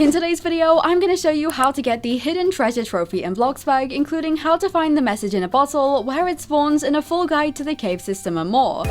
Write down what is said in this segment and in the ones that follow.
In today's video, I'm going to show you how to get the hidden treasure trophy in Bloxburg, including how to find the message in a bottle, where it spawns, and a full guide to the cave system and more.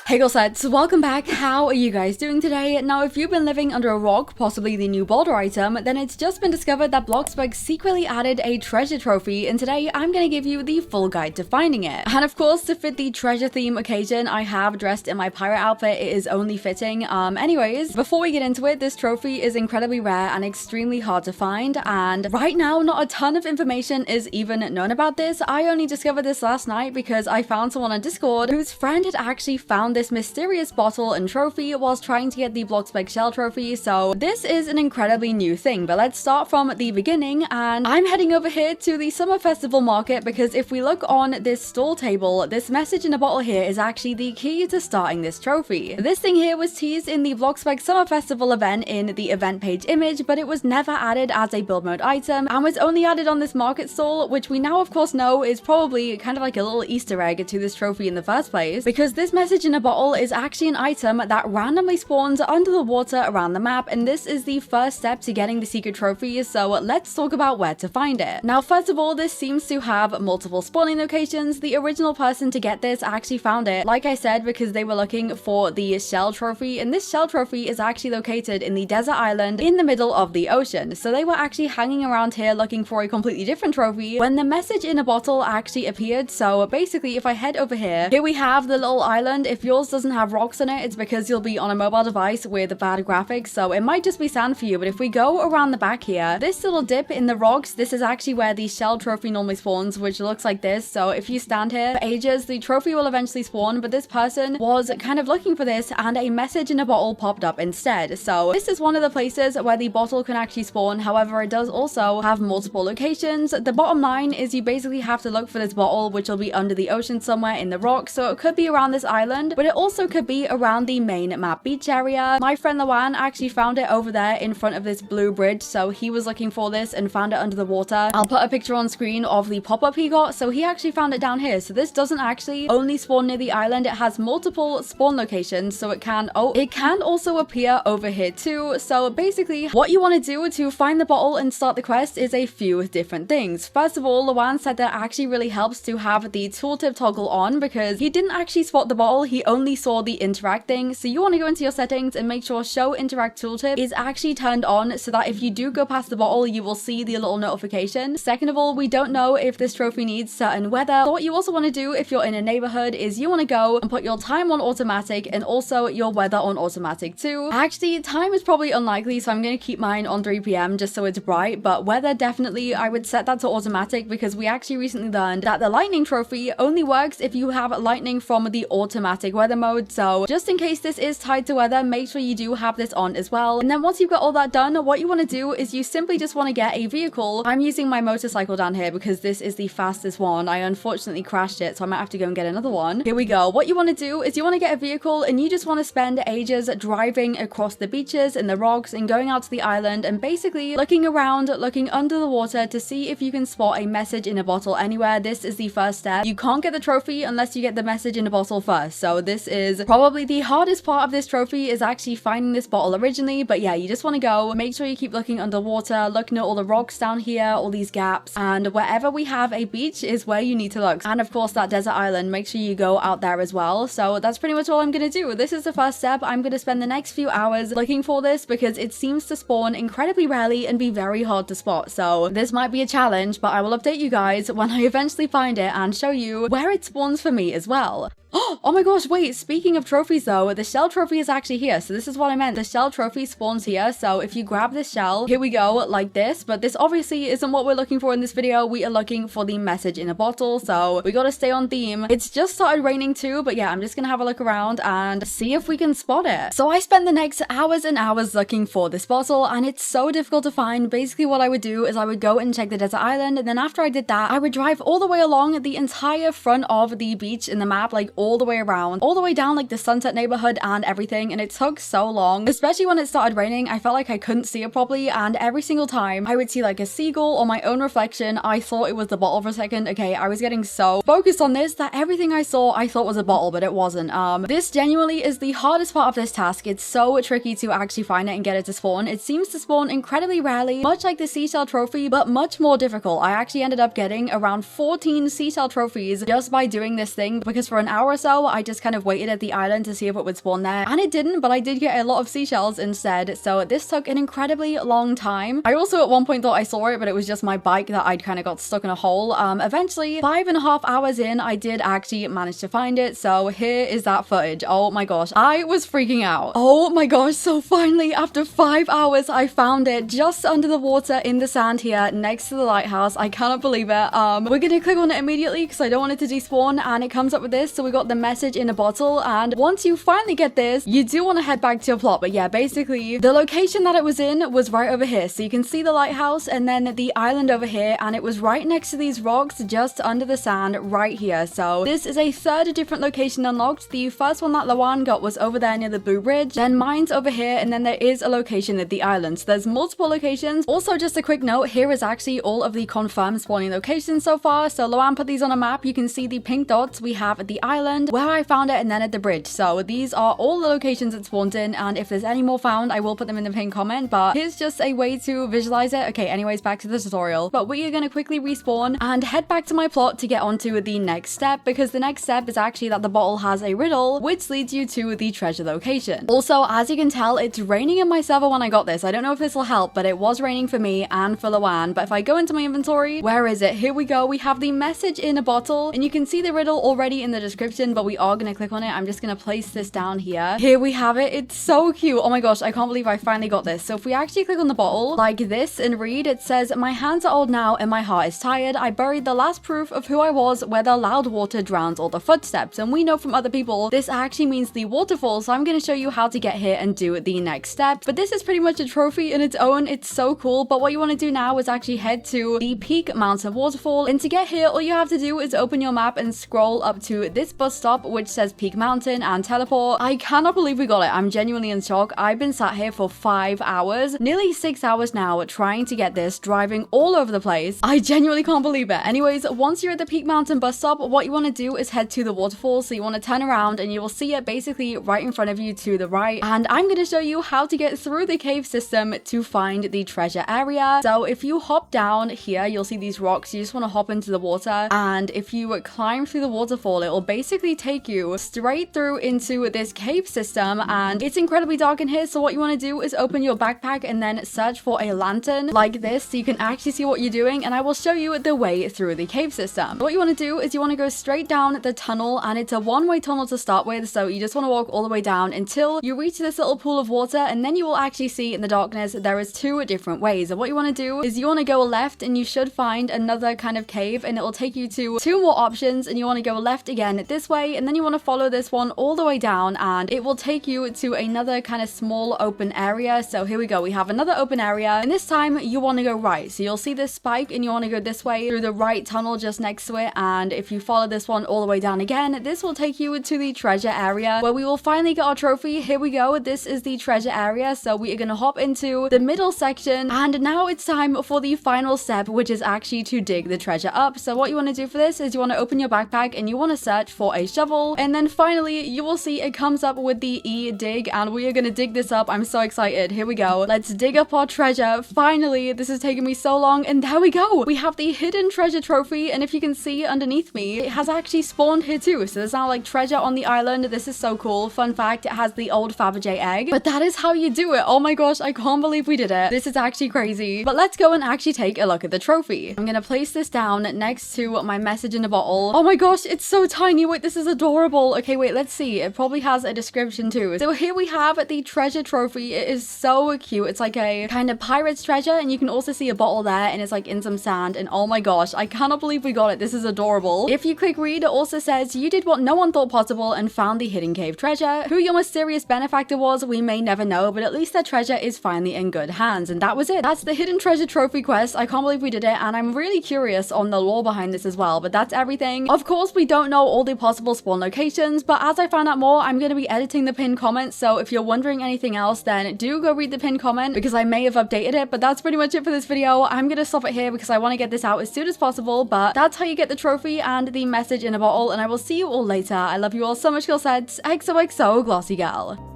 Hey glossettes, welcome back. How are you guys doing today? Now, if you've been living under a rock, possibly the new boulder item, then it's just been discovered that Bloxburg secretly added a treasure trophy, and today I'm going to give you the full guide to finding it. And of course, to fit the treasure theme occasion, I have dressed in my pirate outfit. It is only fitting. Anyways, before we get into it, this trophy is incredibly rare and extremely hard to find, and right now not a ton of information is even known about this. I only discovered this last night because I found someone on Discord whose friend had actually found this mysterious bottle and trophy whilst trying to get the Bloxburg shell trophy, so this is an incredibly new thing. But let's start from the beginning, and I'm heading over here to the summer festival market because if we look on this stall table, this message in a bottle here is actually the key to starting this trophy. This thing here was teased in the Bloxburg summer festival event in the event page image, but it was never added as a build mode item and was only added on this market stall, which we now of course know is probably kind of like a little Easter egg to this trophy in the first place, because this message in a bottle is actually an item that randomly spawns under the water around the map, and this is the first step to getting the secret trophy, so let's talk about where to find it. Now, first of all, this seems to have multiple spawning locations. The original person to get this actually found it, like I said, because they were looking for the shell trophy, and this shell trophy is actually located in the desert island in the middle of the ocean. So they were actually hanging around here looking for a completely different trophy when the message in a bottle actually appeared. So basically, if I head over here we have the little island. If yours doesn't have rocks on it, it's because you'll be on a mobile device with bad graphics, so it might just be sand for you. But if we go around the back here, this little dip in the rocks, this is actually where the shell trophy normally spawns, which looks like this. So if you stand here for ages, the trophy will eventually spawn, but this person was kind of looking for this and a message in a bottle popped up instead. So this is one of the places where the bottle can actually spawn. However, it does also have multiple locations. The bottom line is you basically have to look for this bottle, which will be under the ocean somewhere in the rocks. So it could be around this island, but it also could be around the main map beach area. My friend Lawan actually found it over there in front of this blue bridge, so he was looking for this and found it under the water. I'll put a picture on screen of the pop-up he got, so he actually found it down here. So this doesn't actually only spawn near the island, it has multiple spawn locations, so it can also appear over here too. So basically what you want to do to find the bottle and start the quest is a few different things. First of all, Lawan said that actually really helps to have the tooltip toggle on because he didn't actually spot the bottle, he only saw the interact thing. So you want to go into your settings and make sure show interact tooltip is actually turned on so that if you do go past the bottle, you will see the little notification. Second of all, we don't know if this trophy needs certain weather. So what you also want to do if you're in a neighborhood is you want to go and put your time on automatic and also your weather on automatic too. Actually, time is probably unlikely, so I'm going to keep mine on 3 PM just so it's bright, but weather definitely I would set that to automatic because we actually recently learned that the lightning trophy only works if you have lightning from the automatic weather mode. So just in case this is tied to weather, make sure you do have this on as well. And then once you've got all that done, what you want to do is you simply just want to get a vehicle. I'm using my motorcycle down here because this is the fastest one. I unfortunately crashed it, so I might have to go and get another one. Here we go. What you want to do is you want to get a vehicle and you just want to spend ages driving across the beaches and the rocks and going out to the island and basically looking around, looking under the water to see if you can spot a message in a bottle anywhere. This is the first step. You can't get the trophy unless you get the message in a bottle first, so this is probably the hardest part of this trophy is actually finding this bottle originally. But yeah, you just want to go, make sure you keep looking underwater, looking at all the rocks down here, all these gaps, and wherever we have a beach is where you need to look. And of course that desert island, make sure you go out there as well. So that's pretty much all I'm going to do. This is the first step. I'm going to spend the next few hours looking for this because it seems to spawn incredibly rarely and be very hard to spot. So this might be a challenge, but I will update you guys when I eventually find it and show you where it spawns for me as well. Oh my gosh, wait, speaking of trophies though, the shell trophy is actually here. So this is what I meant. The shell trophy spawns here. So if you grab this shell, here we go, like this. But this obviously isn't what we're looking for in this video. We are looking for the message in a bottle. So we gotta stay on theme. It's just started raining too, but yeah, I'm just gonna have a look around and see if we can spot it. So I spent the next hours and hours looking for this bottle and it's so difficult to find. Basically what I would do is I would go and check the desert island, and then after I did that, I would drive all the way along the entire front of the beach in the map, like all all the way around, all the way down like the Sunset neighborhood and everything, and it took so long, especially when it started raining. I felt like I couldn't see it properly, and every single time I would see like a seagull or my own reflection, I thought it was the bottle for a second. Okay, I was getting so focused on this that everything I saw I thought was a bottle, but it wasn't. This genuinely is the hardest part of this task. It's so tricky to actually find it and get it to spawn. It seems to spawn incredibly rarely, much like the seashell trophy, but much more difficult. I actually ended up getting around 14 seashell trophies just by doing this thing, because for an hour or so I just kind of waited at the island to see if it would spawn there, and it didn't, but I did get a lot of seashells instead, so this took an incredibly long time. I also at one point thought I saw it, but it was just my bike that I'd kind of got stuck in a hole. Eventually, 5.5 hours in, I did actually manage to find it, so here is that footage. Oh my gosh, I was freaking out. Oh my gosh, so finally, after 5 hours, I found it just under the water in the sand here next to the lighthouse. I cannot believe it. We're gonna click on it immediately because I don't want it to despawn, and it comes up with this. So we got the message in a bottle, and once you finally get this, you do want to head back to your plot. But yeah, basically the location that it was in was right over here, so you can see the lighthouse and then the island over here, and it was right next to these rocks just under the sand right here. So this is a third different location unlocked. The first one that Lawan got was over there near the Bloo bridge, then mine's over here, and then there is a location at the island. So there's multiple locations. Also, just a quick note, here is actually all of the confirmed spawning locations so far. So Lawan put these on a map. You can see the pink dots we have at the island where I found it, and then at the bridge. So these are all the locations it spawns in, and if there's any more found, I will put them in the pinned comment, but here's just a way to visualize it. Okay, anyways, back to the tutorial. But we are going to quickly respawn and head back to my plot to get onto the next step, because the next step is actually that the bottle has a riddle which leads you to the treasure location. Also, as you can tell, it's raining in my server when I got this. I don't know if this will help, but it was raining for me and for Lawan. But if I go into my inventory, where is it? Here we go. We have the message in a bottle, and you can see the riddle already in the description, but we are going to click on it. I'm just going to place this down here. Here we have it. It's so cute. Oh my gosh, I can't believe I finally got this. So if we actually click on the bottle like this and read, it says, "My hands are old now and my heart is tired. I buried the last proof of who I was where the loud water drowns all the footsteps." And we know from other people this actually means the waterfall, so I'm going to show you how to get here and do the next step. But this is pretty much a trophy in its own. It's so cool. But what you want to do now is actually head to the Peak Mountain waterfall, and to get here all you have to do is open your map and scroll up to this bus stop which says Peak Mountain and teleport. I cannot believe we got it. I'm genuinely in shock. I've been sat here for 5 hours, nearly 6 hours now, trying to get this, driving all over the place. I genuinely can't believe it. Anyways, once you're at the Peak Mountain bus stop, what you want to do is head to the waterfall. So you want to turn around and you will see it basically right in front of you to the right, and I'm going to show you how to get through the cave system to find the treasure area. So if you hop down here, you'll see these rocks. You just want to hop into the water, and if you climb through the waterfall, it will basically take you straight through into this cave system, and it's incredibly dark in here. So what you want to do is open your backpack and then search for a lantern like this so you can actually see what you're doing, and I will show you the way through the cave system. What you want to do is you want to go straight down the tunnel, and it's a one-way tunnel to start with, so you just want to walk all the way down until you reach this little pool of water, and then you will actually see in the darkness there is 2 different ways. And what you want to do is you want to go left, and you should find another kind of cave, and it will take you to 2 more options, and you want to go left again this way, and then you want to follow this one all the way down, and it will take you to another kind of small open area. So here we go, we have another open area, and this time you want to go right. So you'll see this spike, and you want to go this way through the right tunnel just next to it, and if you follow this one all the way down again, this will take you to the treasure area where we will finally get our trophy. Here we go, this is the treasure area, so we are going to hop into the middle section, and now it's time for the final step, which is actually to dig the treasure up. So what you want to do for this is you want to open your backpack and you want to search for a shovel, and then finally you will see it comes up with the E dig, and we are going to dig this up. I'm so excited. Here we go, let's dig up our treasure. Finally, this has taken me so long, and there we go, we have the hidden treasure trophy, and if you can see underneath me, it has actually spawned here too. So there's now like treasure on the island. This is so cool. Fun fact, it has the old Fabergé egg, but that is how you do it. Oh my gosh, I can't believe we did it. This is actually crazy. But let's go and actually take a look at the trophy. I'm gonna place this down next to my message in the bottle. Oh my gosh, it's so tiny. Wait, this is adorable. Okay, wait, let's see. It probably has a description too. So here we have the treasure trophy. It is so cute. It's like a kind of pirate's treasure, and you can also see a bottle there, and it's like in some sand, and oh my gosh, I cannot believe we got it. This is adorable. If you click read, it also says you did what no one thought possible and found the hidden cave treasure. Who your mysterious benefactor was, we may never know, but at least their treasure is finally in good hands. And that was it. That's the hidden treasure trophy quest. I can't believe we did it, and I'm really curious on the lore behind this as well, but that's everything. Of course, we don't know all the possible possible spawn locations, but as I find out more, I'm going to be editing the pinned comment, so if you're wondering anything else, then do go read the pinned comment because I may have updated it. But that's pretty much it for this video. I'm going to stop it here because I want to get this out as soon as possible, but that's how you get the trophy and the message in a bottle, and I will see you all later. I love you all so much, glossettes. XOXO, Glossy Girl.